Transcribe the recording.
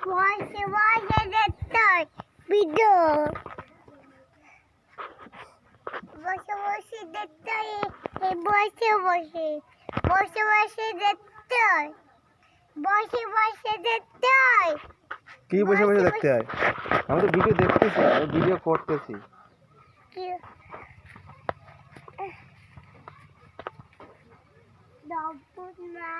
বসে বসে দেখতে হয় ভিডিও। বসে বসে দেখতে হয়, বসে বসে বসে বসে দেখতে হয়, বসে বসে দেখতে হয়। কি বসে বসে দেখতে হয়? আমি তো ভিডিও দেখতেছি, আমি ভিডিও করতেছি। কি দাও না।